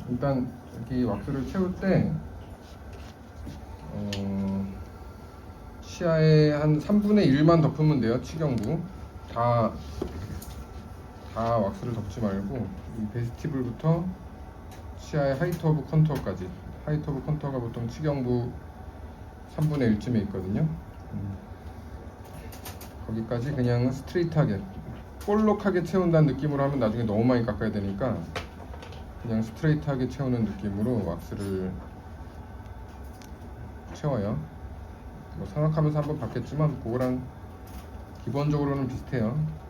일단 여기 왁스를 채울 때 치아에 한 3분의 1만 덮으면 돼요. 치경부 다 왁스를 덮지 말고 이 베스티블부터 치아의 하이트 오브 컨투어까지. 하이트 오브 컨투어가 보통 치경부 3분의 1쯤에 있거든요. 거기까지 그냥 스트레이트하게 볼록하게 채운다는 느낌으로 하면 나중에 너무 많이 깎아야 되니까 그냥 스트레이트하게 채우는 느낌으로 왁스를 채워요. 뭐 생각하면서 한번 봤겠지만 그거랑 기본적으로는 비슷해요.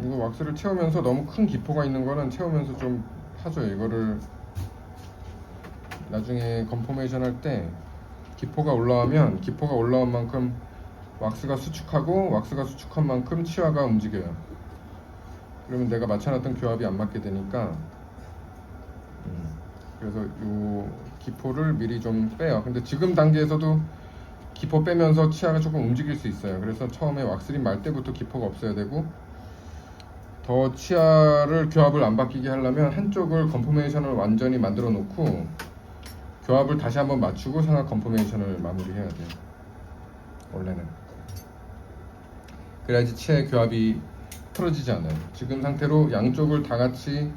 이거 왁스를 채우면서 너무 큰 기포가 있는 거는 채우면서 좀 파줘요. 이거를 나중에 건포메이션 할 때 기포가 올라온 만큼 왁스가 수축하고 왁스가 수축한 만큼 치아가 움직여요. 그러면 내가 맞춰놨던 교합이 안 맞게 되니까 그래서 이 기포를 미리 좀 빼요. 근데 지금 단계에서도 기포 빼면서 치아가 조금 움직일 수 있어요. 그래서 처음에 왁스림 말 때부터 기포가 없어야 되고, 더 치아를 교합을 안 바뀌게 하려면 한쪽을 건포메이션을 완전히 만들어 놓고 교합을 다시 한번 맞추고 상하 건포메이션을 마무리해야 돼요. 원래는 그래야지 치아의 교합이 틀어지지 않아요. 지금 상태로 양쪽을 다 같이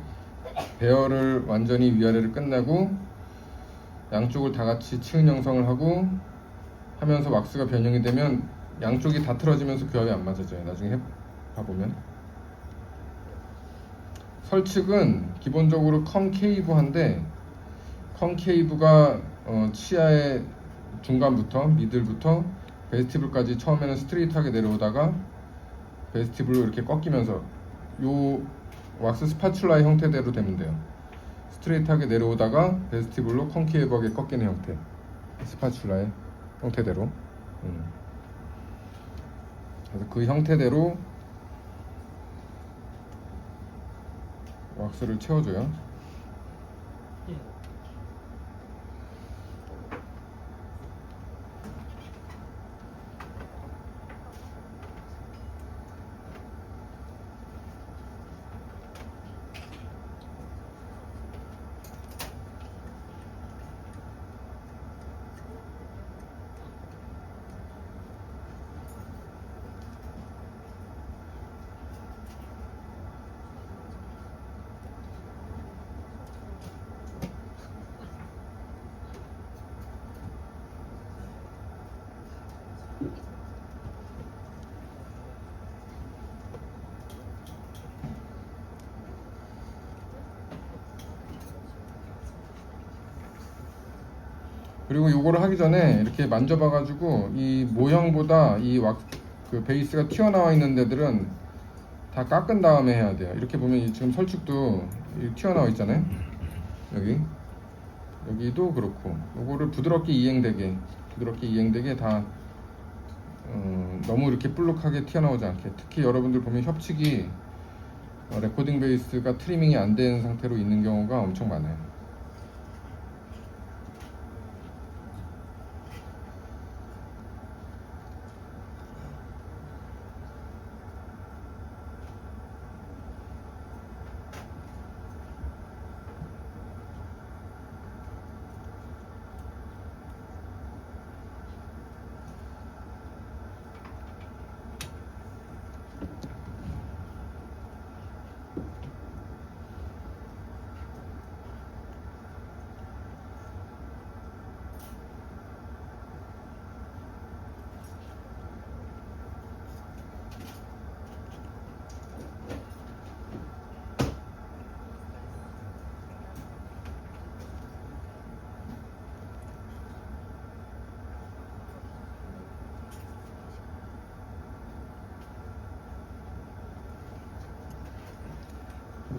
배열을 완전히 위아래를 끝내고 양쪽을 다 같이 치은 형성을 하고 하면서 왁스가 변형이 되면 양쪽이 다 틀어지면서 교합이 안 맞아져요. 나중에 해봐보면. 설측은 기본적으로 컨케이브한데, 컨케이브가 치아의 중간부터 미들부터 베스티블까지 처음에는 스트레이트하게 내려오다가 베스티블로 이렇게 꺾이면서 요 왁스 스파츌라의 형태대로 되면 돼요. 스트레이트하게 내려오다가 베스티블로 컨케이브하게 꺾이는 형태, 스파츌라의 형태대로. 그래서 그 형태대로 왁스를 채워줘요. 그리고 요거를 하기 전에 이렇게 만져봐가지고 이 모형보다 그 베이스가 튀어나와 있는 데들은 다 깎은 다음에 해야 돼요. 이렇게 보면 지금 설축도 튀어나와 있잖아요. 여기도 그렇고 요거를 부드럽게 이행되게 다 너무 이렇게 볼록하게 튀어나오지 않게. 특히 여러분들 보면 협칙이 레코딩 베이스가 트리밍이 안 된 상태로 있는 경우가 엄청 많아요.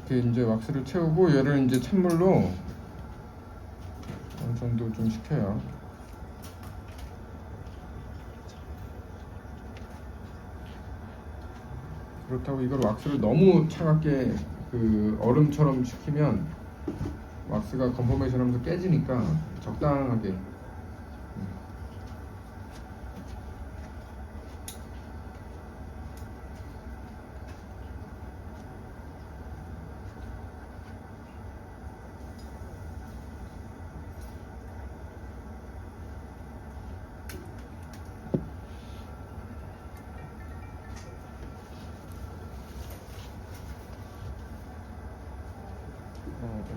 이렇게 이제 왁스를 채우고 얘를 이제 찬물로 어느 정도 좀 식혀요. 그렇다고 이걸 왁스를 너무 차갑게 그 얼음처럼 식히면 왁스가 컨포메이션 하면서 깨지니까 적당하게.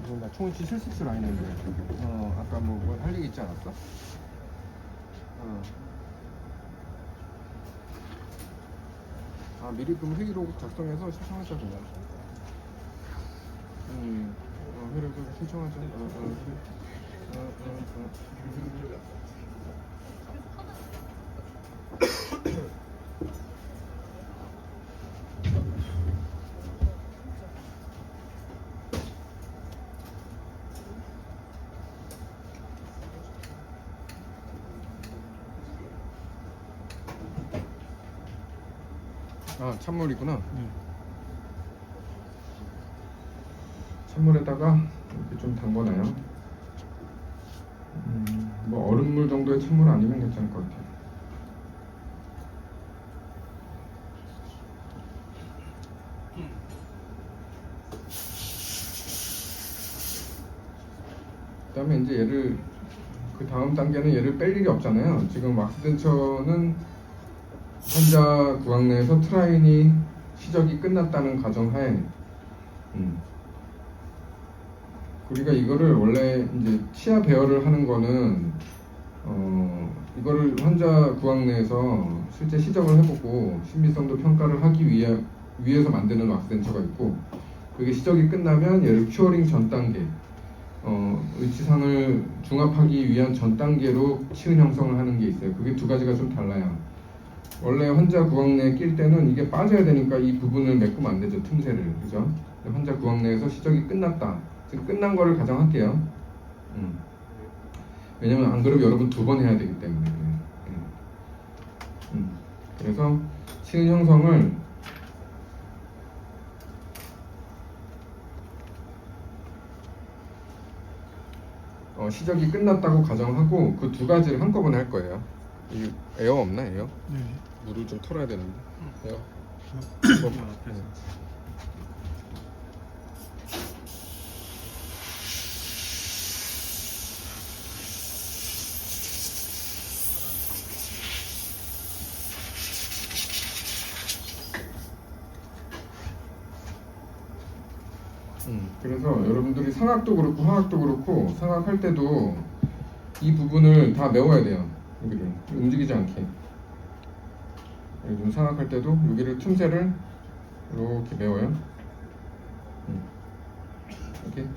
이거 나 총치 실습실 아니는데 아까 뭐 할 얘기 있지 않았어? 미리 그럼 회의록 작성해서 신청하자 그냥. 회의록 신청하자. 찬물이구나. 찬물에다가 이렇게 좀 담궈놔요. 뭐 얼음물 정도의 찬물 아니면 괜찮을 것 같아요. 그다음에 이제 얘를 그 다음 단계는 얘를 뺄 일이 없잖아요. 지금 왁스 덴처는 환자 구강 내에서 트라인이 시적이 끝났다는 가정하에 우리가 이거를 원래 이제 치아 배열을 하는 거는 이거를 환자 구강 내에서 실제 시적을 해보고 신비성도 평가를 하기 위해서 만드는 왁스 덴처가 있고, 그게 시적이 끝나면 얘를 큐어링 전 단계 의치상을 중합하기 위한 전 단계로 치은 형성을 하는 게 있어요. 그게 두 가지가 좀 달라요. 원래 환자 구강 내에 낄 때는 이게 빠져야 되니까 이 부분을 메꾸면 안 되죠, 틈새를. 그죠? 환자 구강 내에서 시적이 끝났다, 지금 끝난 거를 가정할게요. 왜냐면 안 그러면 여러분 두 번 해야 되기 때문에. 그래서 치은 형성을 시적이 끝났다고 가정하고 그 두 가지를 한꺼번에 할 거예요. 이 에어 없나, 에어? 네. 물을 좀 털어야 되는데. 에어. 그래서 여러분들이 상악도 그렇고 하악도 그렇고 상악할 때도 이 부분을 다 메워야 돼요. 여기를 움직이지 않게. 요즘 상악할 때도 여기를 틈새를 이렇게 메워요. 이렇게.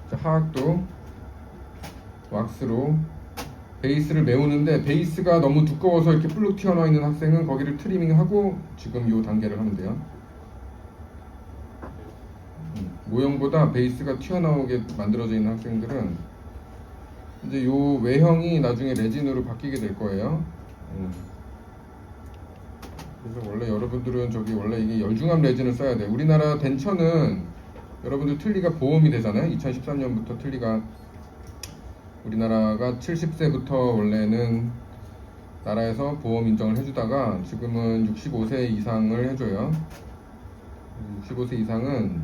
자, 하악도 왁스로 베이스를 메우는데, 베이스가 너무 두꺼워서 이렇게 불룩 튀어나와 있는 학생은 거기를 트리밍하고 지금 이 단계를 하면 돼요. 모형보다 베이스가 튀어나오게 만들어져 있는 학생들은 이제 요 외형이 나중에 레진으로 바뀌게 될 거예요. 그래서 원래 여러분들은 저기 원래 이게 열중합 레진을 써야 돼. 우리나라 덴처는 여러분들 틀니가 보험이 되잖아요. 2013년부터 틀니가 우리나라가 70세부터 원래는 나라에서 보험 인정을 해주다가 지금은 65세 이상을 해줘요. 65세 이상은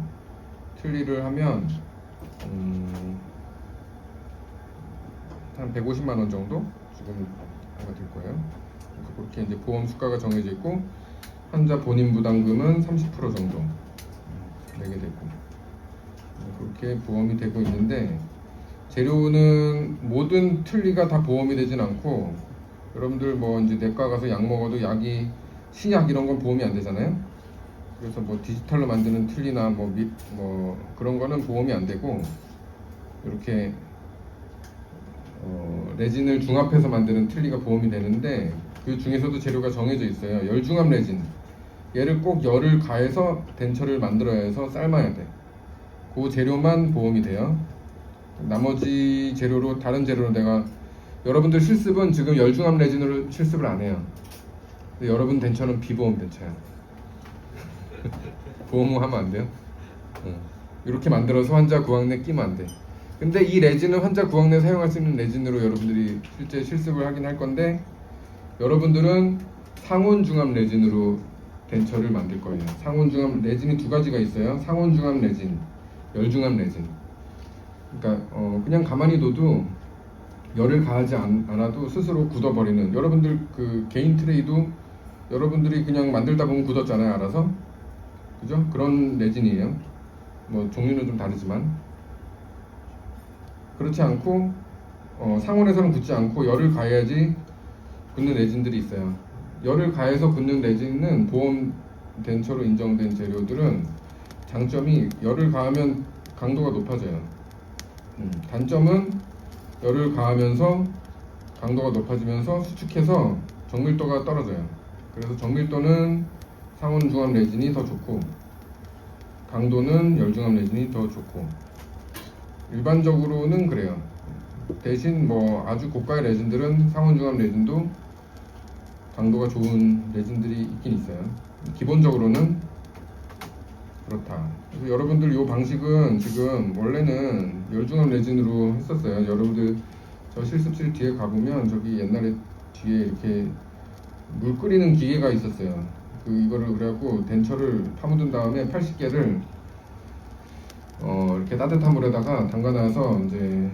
틀니를 하면 한 150만 원 정도 지금 아마 될 거예요. 그래서 그렇게 이제 보험 수가가 정해져 있고 환자 본인 부담금은 30% 정도 내게 되고 그렇게 보험이 되고 있는데, 재료는 모든 틀니가 다 보험이 되진 않고, 여러분들 뭐 이제 내과 가서 약 먹어도 약이 신약 이런 건 보험이 안 되잖아요. 그래서 뭐 디지털로 만드는 틀니나 뭐 그런 거는 보험이 안 되고, 이렇게 레진을 중합해서 만드는 틀니가 보험이 되는데, 그 중에서도 재료가 정해져 있어요. 열중합 레진. 얘를 꼭 열을 가해서 덴처를 만들어야 해서 삶아야 돼. 그 재료만 보험이 돼요. 나머지 재료로 다른 재료로 내가 여러분들 실습은 지금 열중압 레진으로 실습을 안 해요. 근데 여러분 덴처는 비보험 덴처야. 보험은 하면 안 돼요. 이렇게 만들어서 환자 구강 내 끼면 안 돼. 근데 이 레진은 환자 구강 내 사용할 수 있는 레진으로 여러분들이 실제 실습을 하긴 할 건데, 여러분들은 상온중압 레진으로 덴처를 만들 거예요. 상온중압 레진이 두 가지가 있어요. 상온중압 레진, 열중압 레진. 그러니까 그냥 가만히 둬도 열을 가하지 않아도 스스로 굳어버리는, 여러분들 그 개인 트레이도 여러분들이 그냥 만들다 보면 굳었잖아요, 알아서. 그죠? 그런 레진이에요. 뭐 종류는 좀 다르지만 그렇지 않고 상온에서는 굳지 않고 열을 가해야지 굳는 레진들이 있어요. 열을 가해서 굳는 레진은 보험 덴처로 인정된 재료들은 장점이 열을 가하면 강도가 높아져요. 단점은 열을 가하면서 강도가 높아지면서 수축해서 정밀도가 떨어져요. 그래서 정밀도는 상온중압 레진이 더 좋고 강도는 열중압 레진이 더 좋고, 일반적으로는 그래요. 대신 뭐 아주 고가의 레진들은 상온중압 레진도 강도가 좋은 레진들이 있긴 있어요. 기본적으로는 그렇다. 그래서 여러분들 이 방식은 지금 원래는 열중압 레진으로 했었어요. 여러분들 저 실습실 뒤에 가보면 저기 옛날에 뒤에 이렇게 물 끓이는 기계가 있었어요. 이거를 그래갖고 덴처를 파묻은 다음에 80개를 이렇게 따뜻한 물에다가 담가놔서 이제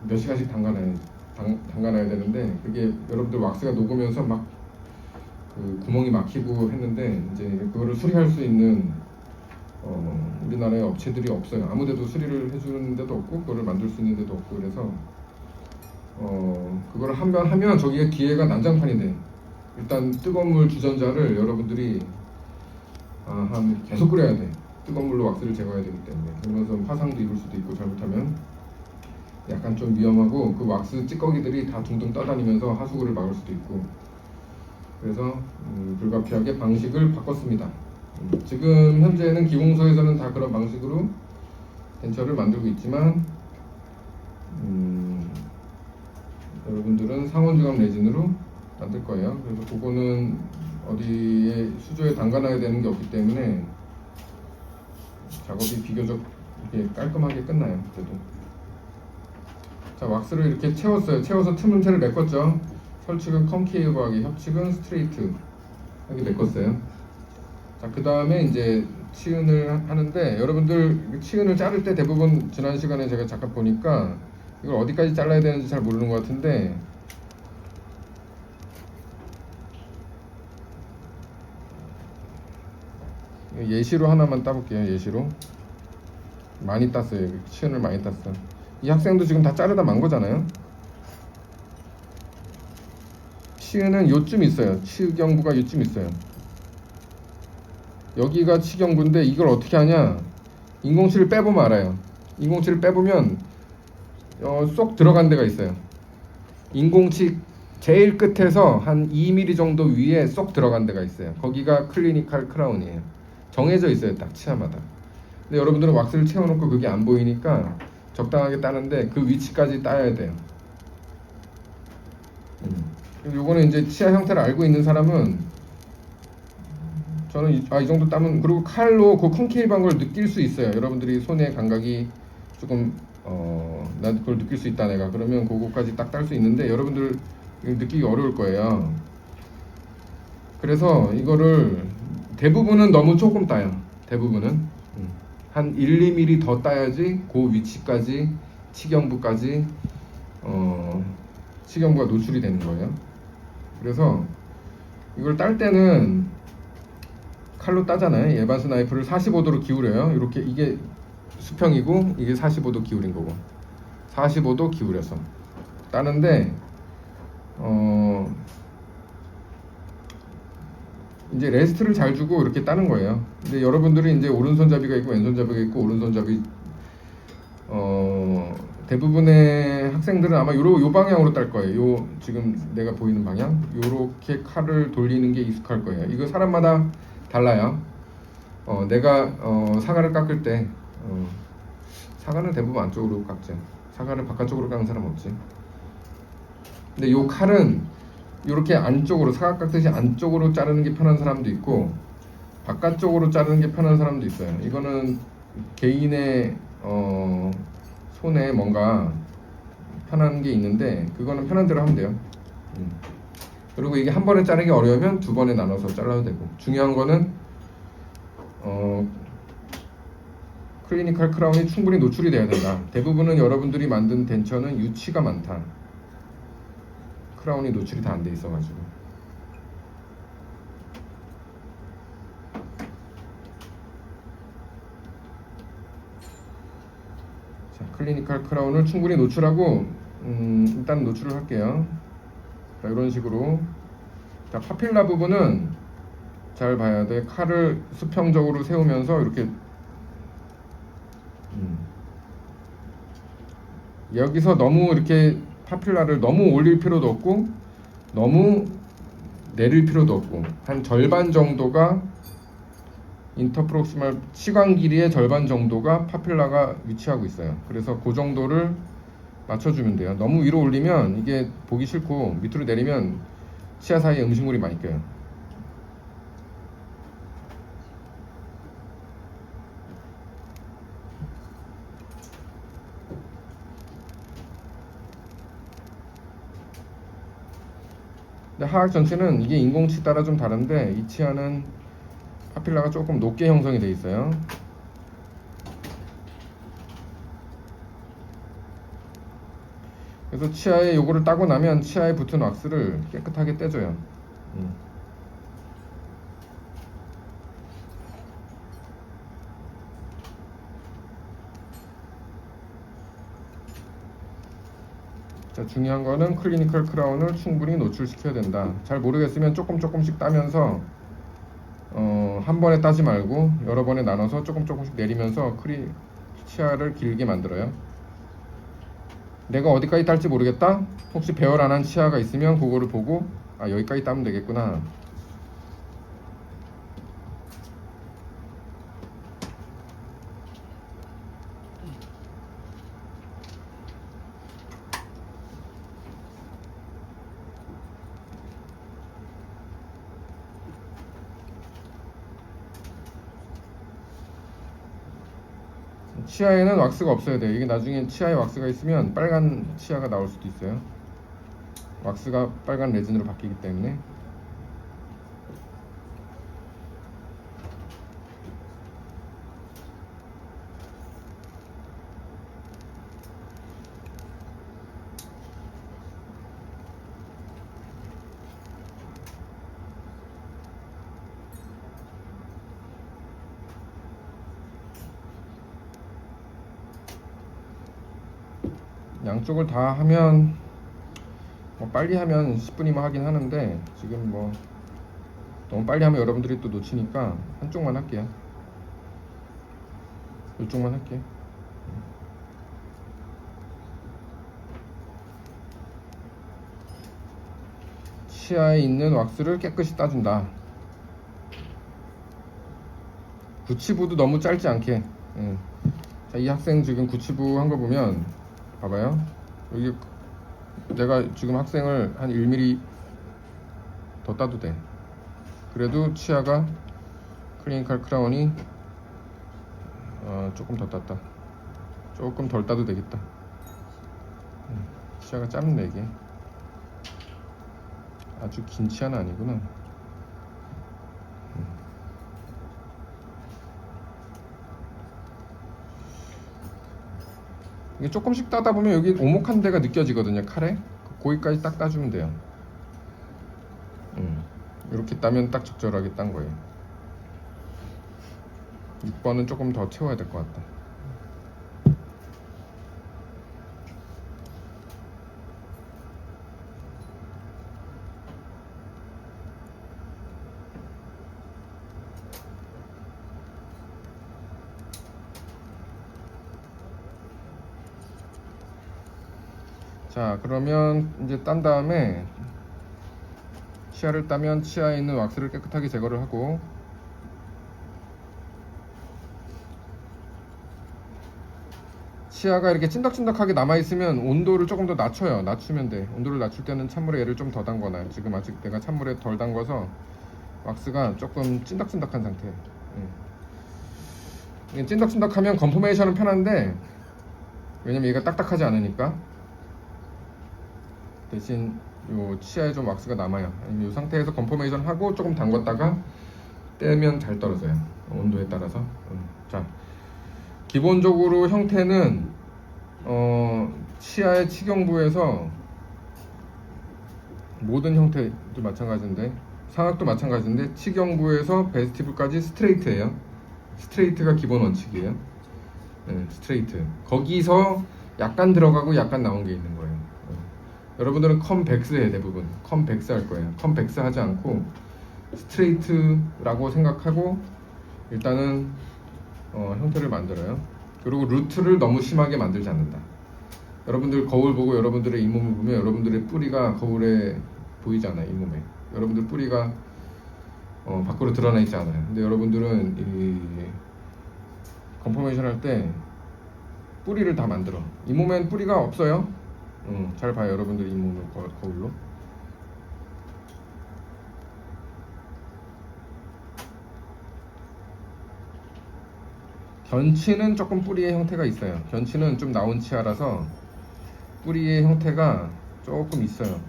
몇 시간씩 담가놔야 되는데, 그게 여러분들 왁스가 녹으면서 막 그 구멍이 막히고 했는데, 이제 그거를 수리할 수 있는 우리나라에 업체들이 없어요. 아무데도 수리를 해주는 데도 없고 그거를 만들 수 있는 데도 없고, 그래서 그거를 한 번 하면 저기에 기회가 난장판이 돼. 일단 뜨거운 물 주전자를 여러분들이 한 계속 끓여야 돼. 뜨거운 물로 왁스를 제거해야 되기 때문에. 그러면서 화상도 입을 수도 있고, 잘못하면 약간 좀 위험하고, 그 왁스 찌꺼기들이 다 둥둥 떠다니면서 하수구를 막을 수도 있고, 그래서 불가피하게 방식을 바꿨습니다. 지금 현재는 기공소에서는 다 그런 방식으로 덴처를 만들고 있지만, 여러분들은 상온중압 레진으로 만들 거예요. 그래서 그거는 어디에 수조에 담가놔야 되는 게 없기 때문에 작업이 비교적 이렇게 깔끔하게 끝나요. 그래도 자, 왁스를 이렇게 채웠어요. 채워서 틈새를 메꿨죠. 설측은 컨케이브하게, 협측은 스트레이트하게 메꿨어요. 자, 그 다음에 이제 치은을 하는데, 여러분들 치은을 자를 때 대부분 지난 시간에 제가 잠깐 보니까 이걸 어디까지 잘라야 되는지 잘 모르는 것 같은데, 예시로 하나만 따볼게요. 예시로 많이 땄어요. 치은을 많이 땄어. 이 학생도 지금 다 자르다 만 거잖아요. 치은은 요쯤 있어요. 치경부가 요쯤 있어요. 여기가 치경부인데 이걸 어떻게 하냐, 인공치를 빼보면 알아요. 인공치를 빼보면 쏙 들어간 데가 있어요. 인공치 제일 끝에서 한 2mm 정도 위에 쏙 들어간 데가 있어요. 거기가 클리니컬 크라운이에요. 정해져 있어요, 딱 치아마다. 근데 여러분들은 왁스를 채워놓고 그게 안 보이니까 적당하게 따는데 그 위치까지 따야 돼요. 요거는 이제 치아 형태를 알고 있는 사람은, 저는 이 정도 따면, 그리고 칼로 그 콘케이브한 걸 느낄 수 있어요. 여러분들이 손의 감각이 조금 나 그걸 느낄 수 있다 내가, 그러면 그거까지 딱 딸 수 있는데, 여러분들 느끼기 어려울 거예요. 그래서 이거를 대부분은 너무 조금 따요. 대부분은 한 1, 2mm 더 따야지 그 위치까지 치경부까지 치경부가 노출이 되는 거예요. 그래서 이걸 딸 때는 칼로 따잖아요. 에바스 나이프를 45도로 기울여요. 이렇게, 이게 수평이고 이게 45도 기울인 거고, 45도 기울여서 따는데 이제 레스트를 잘 주고 이렇게 따는 거예요. 근데 여러분들이 이제 오른손잡이가 있고 왼손잡이가 있고, 오른손잡이 대부분의 학생들은 아마 요 방향으로 딸 거예요. 요 지금 내가 보이는 방향, 요렇게 칼을 돌리는 게 익숙할 거예요. 이거 사람마다 달라요. 내가 사과를 깎을 때 사과는 대부분 안쪽으로 깎지. 사과를 바깥쪽으로 깎는 사람 없지. 근데 요 칼은 이렇게 안쪽으로 사과 깎듯이 안쪽으로 자르는 게 편한 사람도 있고 바깥쪽으로 자르는 게 편한 사람도 있어요. 이거는 개인의 손에 뭔가 편한 게 있는데 그거는 편한 대로 하면 돼요. 그리고 이게 한 번에 자르기 어려우면 두 번에 나눠서 잘라도 되고 중요한 거는 클리니컬 크라운이 충분히 노출이 돼야 된다. 대부분은 여러분들이 만든 덴처는 유치가 많다. 크라운이 노출이 다 안 돼 있어가지고. 자, 클리니컬 크라운을 충분히 노출하고 일단 노출을 할게요. 자, 이런 식으로. 자, 파필라 부분은 잘 봐야 돼. 칼을 수평적으로 세우면서 이렇게 여기서 너무 이렇게 파필라를 너무 올릴 필요도 없고 너무 내릴 필요도 없고 한 절반 정도가 인터프록시말 치관 길이의 절반 정도가 파필라가 위치하고 있어요. 그래서 그 정도를 맞춰주면 돼요. 너무 위로 올리면 이게 보기 싫고 밑으로 내리면 치아 사이에 음식물이 많이 껴요. 근데 하악 전체는 이게 인공치 따라 좀 다른데 이 치아는 파필라가 조금 높게 형성이 돼 있어요. 그래서 치아에 요거를 따고 나면 치아에 붙은 왁스를 깨끗하게 떼줘요. 자, 중요한 거는 클리니컬 크라운을 충분히 노출시켜야 된다. 잘 모르겠으면 조금씩 따면서 한 번에 따지 말고 여러 번에 나눠서 조금씩 내리면서 치아를 길게 만들어요. 내가 어디까지 딸지 모르겠다? 혹시 배열 안 한 치아가 있으면 그거를 보고 아, 여기까지 따면 되겠구나. 치아에는 왁스가 없어야 돼요. 이게 나중에 치아에 왁스가 있으면 빨간 치아가 나올 수도 있어요. 왁스가 빨간 레진으로 바뀌기 때문에. 양쪽을 다 하면 뭐 빨리 하면 10분이면 하긴 하는데 지금 뭐 너무 빨리 하면 여러분들이 또 놓치니까 한쪽만 할게요. 이쪽만 할게. 치아에 있는 왁스를 깨끗이 따준다. 구치부도 너무 짧지 않게. 자, 이 학생 지금 구치부 한 거 보면 봐봐요. 여기 내가 지금 학생을 한 1mm 더 따도 돼. 그래도 치아가 클리니컬 크라운이 조금 더 땄다. 조금 덜 따도 되겠다. 치아가 짧네 이게. 아주 긴 치아는 아니구나. 이게 조금씩 따다 보면 여기 오목한 데가 느껴지거든요. 칼에 거기까지 딱 따주면 돼요. 이렇게 따면 딱 적절하게 딴 거예요. 6번은 조금 더 채워야 될 것 같다. 자, 그러면 이제 딴 다음에 치아를 따면 치아에 있는 왁스를 깨끗하게 제거를 하고 치아가 이렇게 찐덕찐덕하게 남아있으면 온도를 조금 더 낮춰요. 낮추면 돼. 온도를 낮출 때는 찬물에 얘를 좀 더 담궈놔요. 지금 아직 내가 찬물에 덜 담궈서 왁스가 조금 찐덕찐덕한 상태. 이게 찐덕찐덕하면 건포메이션은 편한데, 왜냐면 얘가 딱딱하지 않으니까. 대신 요 치아에 좀 왁스가 남아요. 아니면 이 상태에서 건포메이션 하고 조금 담궜다가 떼면 잘 떨어져요. 온도에 따라서. 자, 기본적으로 형태는 치아의 치경부에서 모든 형태도 마찬가지인데, 상악도 마찬가지인데, 치경부에서 베스티블까지 스트레이트예요. 스트레이트가 기본 원칙이에요. 네, 스트레이트. 거기서 약간 들어가고 약간 나온 게 있는 거예요. 여러분들은 컴백스에 대부분 컴백스 할 거예요. 컴백스 하지 않고 스트레이트라고 생각하고 일단은 형태를 만들어요. 그리고 루트를 너무 심하게 만들지 않는다. 여러분들 거울 보고 여러분들의 잇몸을 보면 여러분들의 뿌리가 거울에 보이지 않아요. 잇몸에 여러분들 뿌리가 밖으로 드러나 있지 않아요. 근데 여러분들은 이 컨포메이션 할 때 뿌리를 다 만들어. 잇몸엔 뿌리가 없어요. 잘 봐요. 여러분들 잇몸을 거울로. 견치는 조금 뿌리의 형태가 있어요. 견치는 좀 나온 치아라서 뿌리의 형태가 조금 있어요.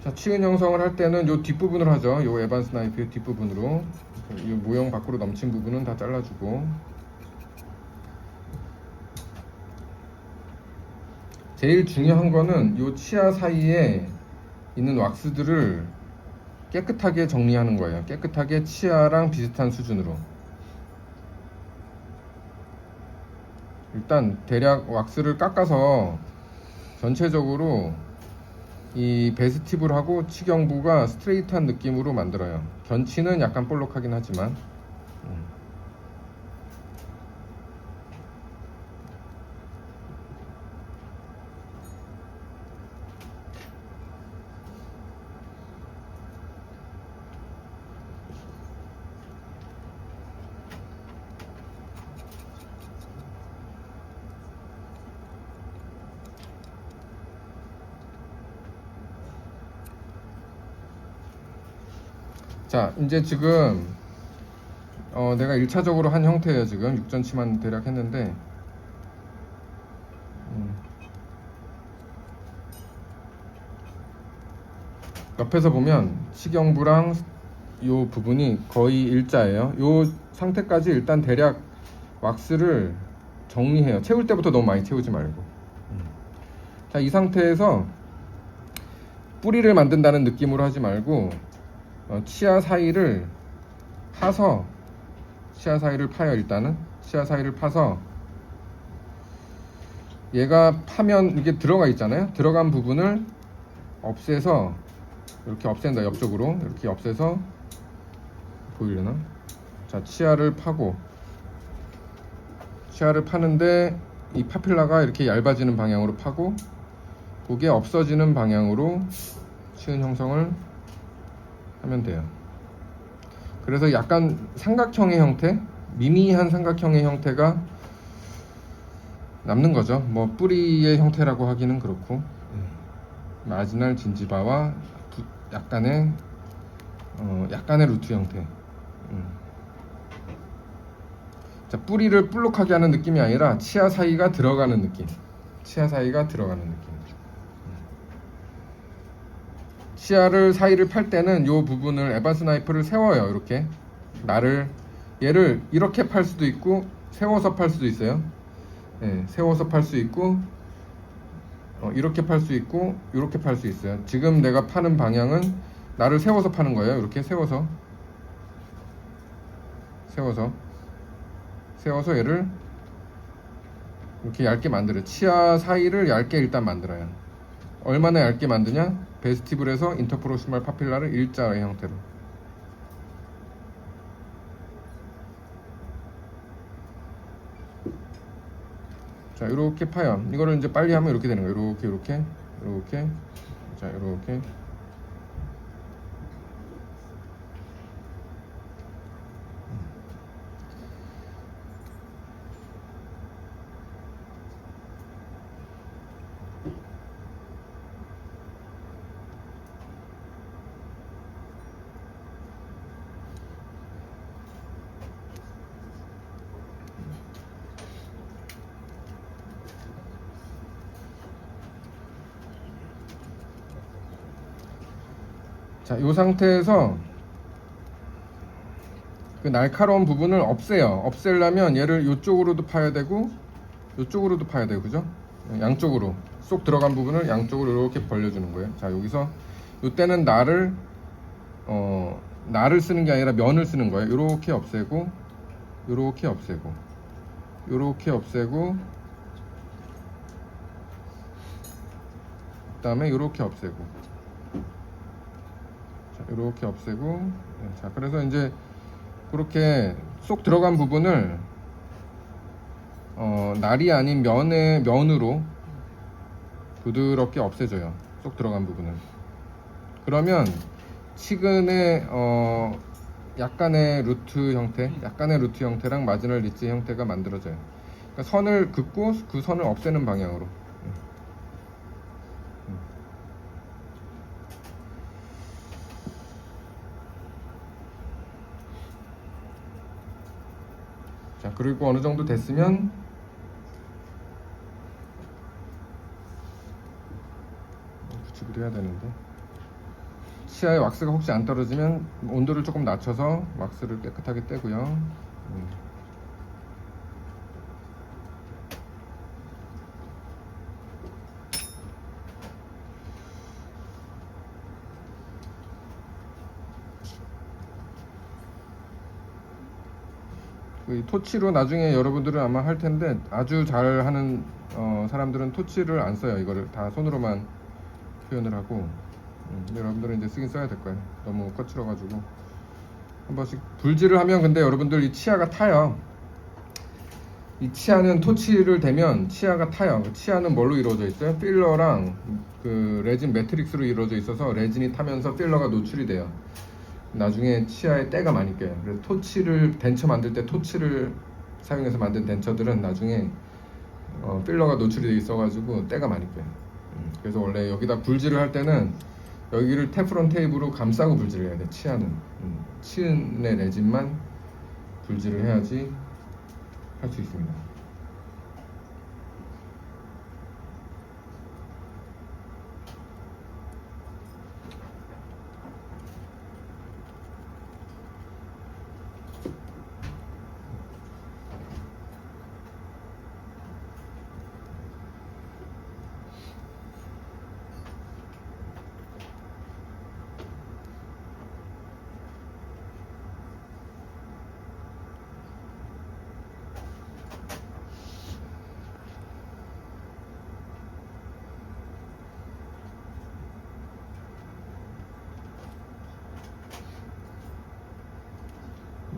자, 치은 형성을 할 때는 요 뒷부분으로 하죠. 요 에반스 나이프 뒷부분으로. 이 모형 밖으로 넘친 부분은 다 잘라주고. 제일 중요한 거는 요 치아 사이에 있는 왁스들을 깨끗하게 정리하는 거예요. 깨끗하게 치아랑 비슷한 수준으로. 일단 대략 왁스를 깎아서 전체적으로 이 베스티블하고 치경부가 스트레이트한 느낌으로 만들어요. 견치는 약간 볼록하긴 하지만. 자, 이제 지금 내가 1차적으로 한 형태예요. 지금 6전치만 대략 했는데 옆에서 보면 치경부랑 요 부분이 거의 일자예요. 요 상태까지 일단 대략 왁스를 정리해요. 채울 때부터 너무 많이 채우지 말고. 자, 이 상태에서 뿌리를 만든다는 느낌으로 하지 말고 치아 사이를 파서 치아 사이를 파요. 일단은 치아 사이를 파서 얘가 파면 이게 들어가 있잖아요. 들어간 부분을 없애서 이렇게 없앤다. 옆쪽으로 이렇게 없애서 보이려나? 자, 치아를 파고 치아를 파는데 이 파필라가 이렇게 얇아지는 방향으로 파고 그게 없어지는 방향으로 치은 형성을 하면 돼요. 그래서 약간 삼각형의 형태, 미미한 삼각형의 형태가 남는 거죠. 뭐 뿌리의 형태라고 하기는 그렇고 마지널 진지바와 약간의 루트 형태. 자, 뿌리를 볼록하게 하는 느낌이 아니라 치아 사이가 들어가는 느낌. 치아 사이가 들어가는 느낌. 치아를 사이를 팔 때는 이 부분을 에반스 나이프를 세워요. 이렇게 얘를 이렇게 팔 수도 있고 세워서 팔 수도 있어요. 네, 세워서 팔 수 있고 이렇게 팔 수 있고 이렇게 팔 수 있어요. 지금 내가 파는 방향은 나를 세워서 파는 거예요. 이렇게 세워서 얘를 이렇게 얇게 만들어요. 치아 사이를 얇게 일단 만들어요. 얼마나 얇게 만드냐? 베스티블에서 인터프로시말 파필라를 일자의 형태로. 자, 이렇게 파요. 이거를 이제 빨리 하면 이렇게 되는 거예요. 이렇게 자, 이렇게 자, 이 상태에서 그 날카로운 부분을 없애요. 없애려면 얘를 이쪽으로도 파야 되고 이쪽으로도 파야 돼요. 그죠? 양쪽으로 쏙 들어간 부분을 양쪽으로 이렇게 벌려주는 거예요. 자, 여기서 이때는 날을 쓰는 게 아니라 면을 쓰는 거예요. 이렇게 없애고 이렇게 없애고 이렇게 없애고 그 다음에 이렇게 없애고 자, 이렇게 없애고 자, 그래서 이제 그렇게 쏙 들어간 부분을 날이 아닌 면으로 부드럽게 없애줘요. 쏙 들어간 부분을. 그러면 치근의 약간의 루트 형태랑 마지널 리지 형태가 만들어져요. 그러니까 선을 긋고 그 선을 없애는 방향으로. 자, 그리고 어느 정도 됐으면 붙이기도 해야 되는데 치아에 왁스가 혹시 안 떨어지면 온도를 조금 낮춰서 왁스를 깨끗하게 떼고요. 그 토치로 나중에 여러분들은 아마 할 텐데 아주 잘하는 사람들은 토치를 안 써요. 이거를 다 손으로만 표현을 하고 여러분들은 이제 쓰긴 써야 될 거예요. 너무 거칠어가지고 한 번씩 불질을 하면 근데 여러분들 이 치아가 타요. 이 치아는 토치를 대면 치아가 타요. 치아는 뭘로 이루어져 있어요? 필러랑 그 레진 매트릭스로 이루어져 있어서 레진이 타면서 필러가 노출이 돼요. 나중에 치아에 때가 많이 껴요. 그래서 덴처 만들 때 토치를 사용해서 만든 덴처들은 나중에 필러가 노출이 돼 있어가지고 때가 많이 껴요. 그래서 원래 여기다 불질을 할 때는 여기를 테프론 테이프로 감싸고 불질을 해야 돼. 치아는 치은의 레진만 불질을 해야지 할 수 있습니다.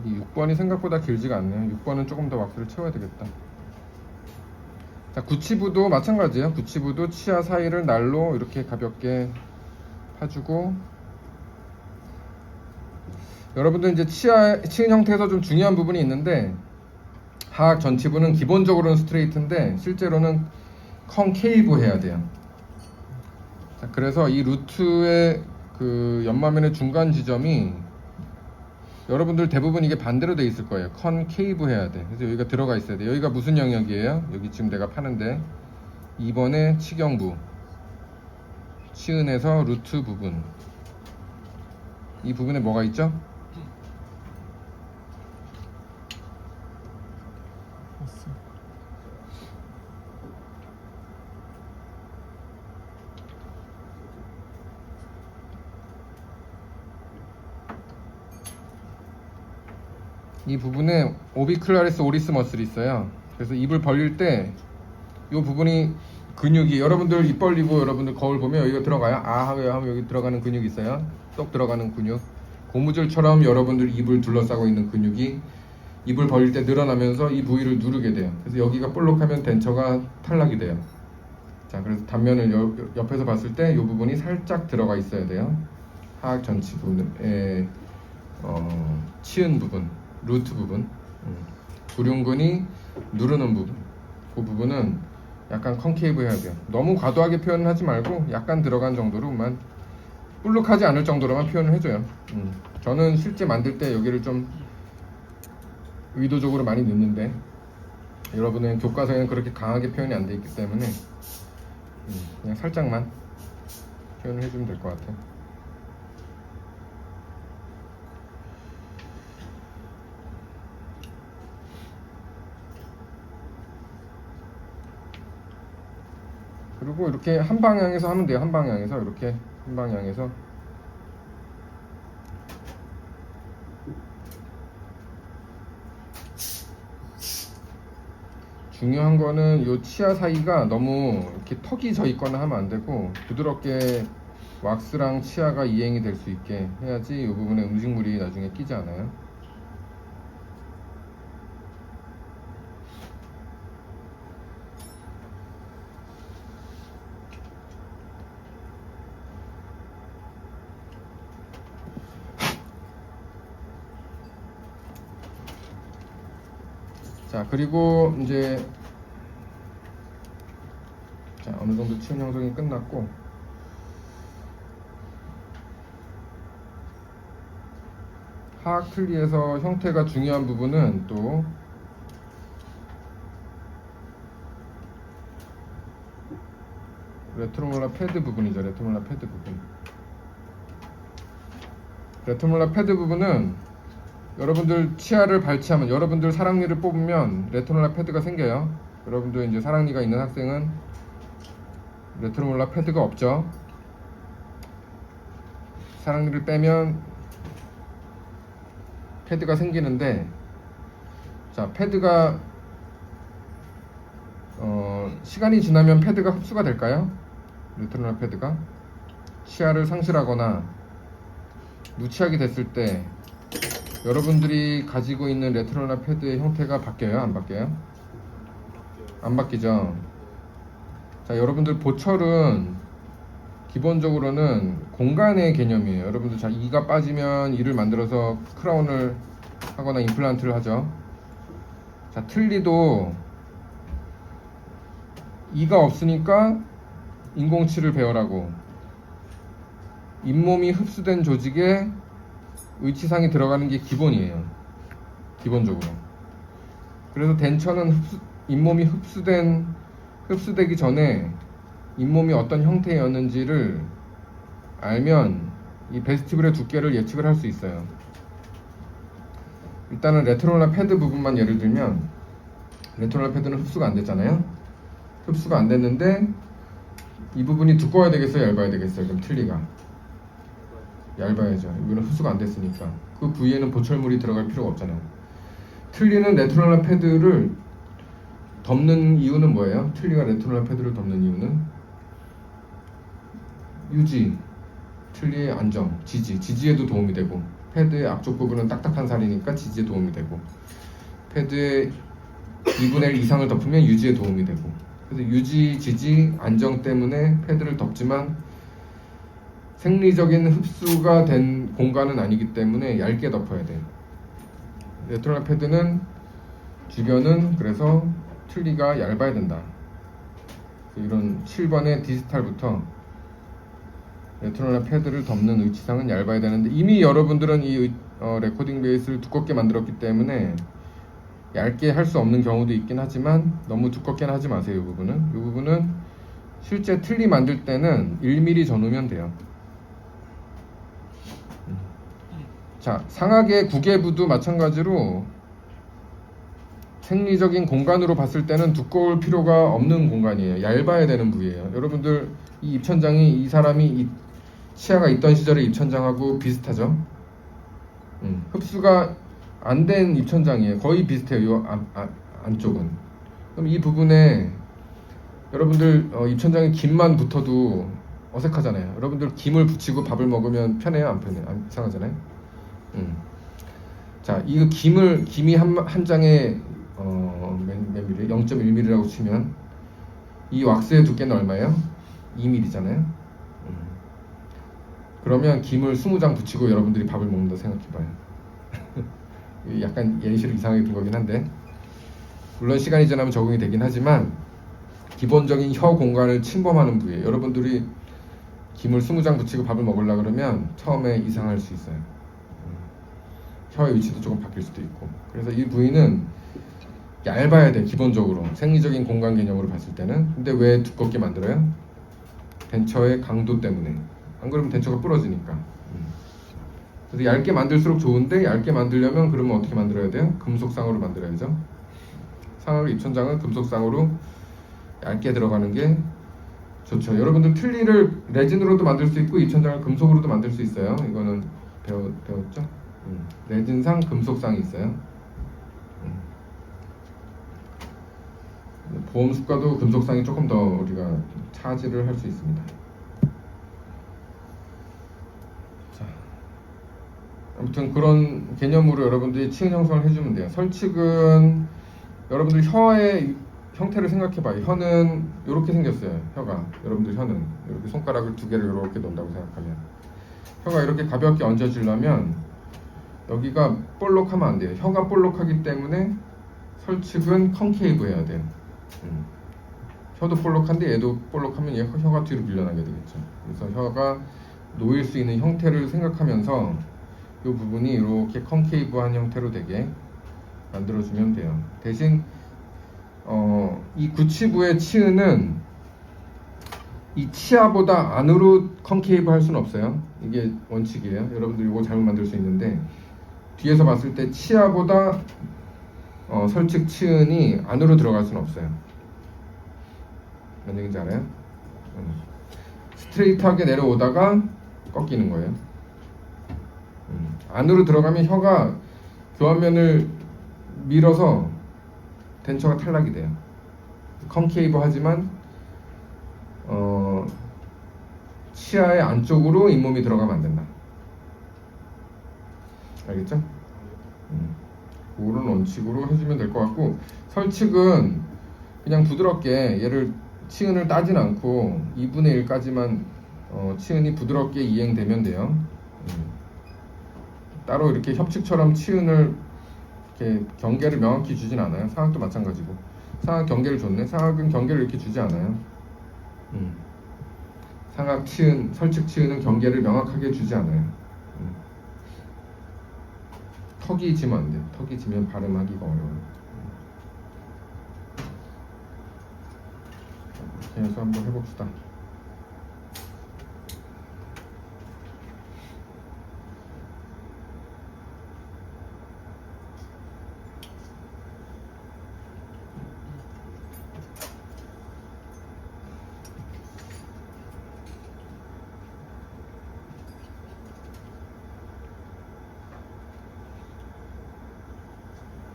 이 6번이 생각보다 길지가 않네요. 6번은 조금 더 왁스를 채워야 되겠다. 자, 구치부도 마찬가지예요. 구치부도 치아 사이를 날로 이렇게 가볍게 파주고, 여러분들 이제 치은 형태에서 좀 중요한 부분이 있는데, 하악 전치부는 기본적으로는 스트레이트인데 실제로는 컨케이브 해야 돼요. 자, 그래서 이 루트의 그 연마면의 중간 지점이 여러분들 대부분 이게 반대로 돼 있을 거예요. 컨케이브 해야 돼. 그래서 여기가 들어가 있어야 돼. 여기가 무슨 영역이에요? 여기 지금 내가 파는데 2번의 치경부, 치은에서 루트 부분, 이 부분에 뭐가 있죠? 이 부분에 오비클라리스 오리스 머슬이 있어요. 그래서 입을 벌릴 때 이 부분이 근육이, 여러분들 입 벌리고 여러분들 거울 보면 여기가 들어가요. 아 하면 여기 들어가는 근육이 있어요. 쏙 들어가는 근육. 고무줄처럼 여러분들 입을 둘러싸고 있는 근육이 입을 벌릴 때 늘어나면서 이 부위를 누르게 돼요. 그래서 여기가 볼록하면 덴처가 탈락이 돼요. 자, 그래서 단면을 옆에서 봤을 때 이 부분이 살짝 들어가 있어야 돼요. 하악 전치 부분에 치은 부분, 루트 부분, 구륜근이 누르는 부분, 그 부분은 약간 컨케이브 해야 돼요. 너무 과도하게 표현을 하지 말고 약간 들어간 정도로만, 볼록하지 않을 정도로만 표현을 해줘요. 저는 실제 만들 때 여기를 좀 의도적으로 많이 넣는데 여러분은 교과서에는 그렇게 강하게 표현이 안 돼 있기 때문에 그냥 살짝만 표현을 해주면 될 것 같아요. 그리고 이렇게 한 방향에서 하면 돼요. 한 방향에서 이렇게 한 방향에서. 중요한 거는 요 치아 사이가 너무 이렇게 턱이 져 있거나 하면 안 되고 부드럽게 왁스랑 치아가 이행이 될 수 있게 해야지 이 부분에 음식물이 나중에 끼지 않아요. 자, 그리고 이제 자, 어느 정도 치운 형성이 끝났고 하악 틀니에서 형태가 중요한 부분은 또 레트로몰라 패드 부분이죠. 레트로몰라 패드 부분. 레트로몰라 패드 부분은 여러분들 치아를 발치하면, 여러분들 사랑니를 뽑으면 레트로몰라 패드가 생겨요. 여러분들 이제 사랑니가 있는 학생은 레트로몰라 패드가 없죠. 사랑니를 빼면 패드가 생기는데, 자, 패드가 시간이 지나면 패드가 흡수가 될까요? 레트로몰라 패드가 치아를 상실하거나 무치하게 됐을 때 여러분들이 가지고 있는 레트로몰라 패드의 형태가 바뀌어요? 안 바뀌어요? 안 바뀌죠. 자, 여러분들 보철은 기본적으로는 공간의 개념이에요. 여러분들 자, 이가 빠지면 이를 만들어서 크라운을 하거나 임플란트를 하죠. 자, 틀니도 이가 없으니까 인공치를 배열하고 잇몸이 흡수된 조직에 의치상이 들어가는 게 기본이에요. 기본적으로. 그래서 덴처는 잇몸이 흡수되기 전에 잇몸이 어떤 형태였는지를 알면 이 베스티블의 두께를 예측을 할 수 있어요. 일단은 레트로몰라 패드 부분만 예를 들면, 레트로몰라 패드는 흡수가 안 됐잖아요. 흡수가 안 됐는데 이 부분이 두꺼워야 되겠어요, 얇아야 되겠어요? 그럼 틀니가 얇아야죠. 이거는 흡수가 안 됐으니까 그 부위에는 보철물이 들어갈 필요가 없잖아요. 틀니는 레트로몰라 패드를 덮는 이유는 뭐예요? 틀니가 레트로몰라 패드를 덮는 이유는 유지, 틀니의 안정, 지지에도 도움이 되고, 패드의 앞쪽 부분은 딱딱한 살이니까 지지에 도움이 되고, 패드의 2분의 1 이상을 덮으면 유지에 도움이 되고, 그래서 유지, 지지, 안정 때문에 패드를 덮지만 생리적인 흡수가 된 공간은 아니기 때문에 얇게 덮어야 돼요. 레트로몰라 패드는 주변은 그래서 틀니가 얇아야 된다. 이런 7번의 디지털부터 레트로몰라 패드를 덮는 의치상은 얇아야 되는데, 이미 여러분들은 이 레코딩 베이스를 두껍게 만들었기 때문에 얇게 할 수 없는 경우도 있긴 하지만 너무 두껍게는 하지 마세요. 이 부분은 실제 틀니 만들 때는 1mm 전후면 돼요. 자, 상악의 구개부도 마찬가지로 생리적인 공간으로 봤을 때는 두꺼울 필요가 없는 공간이에요. 얇아야 되는 부위예요. 여러분들 이 입천장이, 이 사람이 이 치아가 있던 시절의 입천장하고 비슷하죠. 흡수가 안 된 입천장이에요. 거의 비슷해요. 요 안쪽은. 그럼 이 부분에 여러분들 입천장에 김만 붙어도 어색하잖아요. 여러분들 김을 붙이고 밥을 먹으면 편해요, 안 편해요? 안 이상하잖아요. 자, 이거 김이 한 장에 몇 미리? 0.1mm라고 치면 이 왁스의 두께는 얼마예요? 2mm잖아요. 그러면 김을 20장 붙이고 여러분들이 밥을 먹는다 생각해봐요. 약간 예시로 이상하게 든 거긴 한데, 물론 시간이 지나면 적응이 되긴 하지만 기본적인 혀 공간을 침범하는 부위에 여러분들이 김을 20장 붙이고 밥을 먹으려고 그러면 처음에 이상할 수 있어요. 혀의 위치도 조금 바뀔 수도 있고. 그래서 이 부위는 얇아야 돼, 기본적으로. 생리적인 공간 개념으로 봤을 때는. 근데 왜 두껍게 만들어요? 덴처의 강도 때문에. 안 그러면 덴처가 부러지니까. 그래서 얇게 만들수록 좋은데, 얇게 만들려면 그러면 어떻게 만들어야 돼요? 금속상으로 만들어야죠. 상하의 입천장은 금속상으로 얇게 들어가는 게 좋죠. 여러분들 틀니를 레진으로도 만들 수 있고 입천장을 금속으로도 만들 수 있어요. 이거는 배웠죠? 레진상, 금속상이 있어요. 보험 수가도 금속상이 조금 더 우리가 차지를 할 수 있습니다. 자, 아무튼 그런 개념으로 여러분들이 치은 형성을 해주면 돼요. 설칙은 여러분들 혀의 형태를 생각해봐요. 혀는 이렇게 생겼어요. 혀가 여러분들 혀는 이렇게 손가락을 두 개를 이렇게 놓는다고 생각하면 혀가 이렇게 가볍게 얹어지려면 여기가 볼록하면 안 돼요. 혀가 볼록하기 때문에 설칙은 컨케이브 해야 돼요. 혀도 볼록한데 얘도 볼록하면 얘 혀가 뒤로 밀려나게 되겠죠. 그래서 혀가 놓일 수 있는 형태를 생각하면서 이 부분이 이렇게 컨케이브한 형태로 되게 만들어주면 돼요. 대신 이 구치부의 치은은 이 치아보다 안으로 컨케이브 할 수는 없어요. 이게 원칙이에요. 여러분들 이거 잘못 만들 수 있는데 뒤에서 봤을 때 치아보다 설칙 치은이 안으로 들어갈 수는 없어요. 뭔 얘기인지 알아요? 스트레이트하게 내려오다가 꺾이는 거예요. 안으로 들어가면 혀가 교환면을 밀어서 덴처가 탈락이 돼요. 컨케이브 하지만 치아의 안쪽으로 잇몸이 들어가면 안 된다. 알겠죠? 그런 원칙으로 해주면 될 것 같고 설칙은 그냥 부드럽게 얘를 치은을 따진 않고 2분의 1까지만 치은이 부드럽게 이행되면 돼요. 따로 이렇게 협칙처럼 치은을 이렇게 경계를 명확히 주진 않아요. 상악도 마찬가지고 상악 경계를 줬네. 상악은 경계를 이렇게 주지 않아요. 상악 치은, 설칙 치은은 경계를 명확하게 주지 않아요. 턱이 지면 안 돼요. 턱이 지면 발음하기가 어려워요. 이렇게 해서 한번 해봅시다.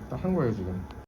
딱 한 거예요 지금.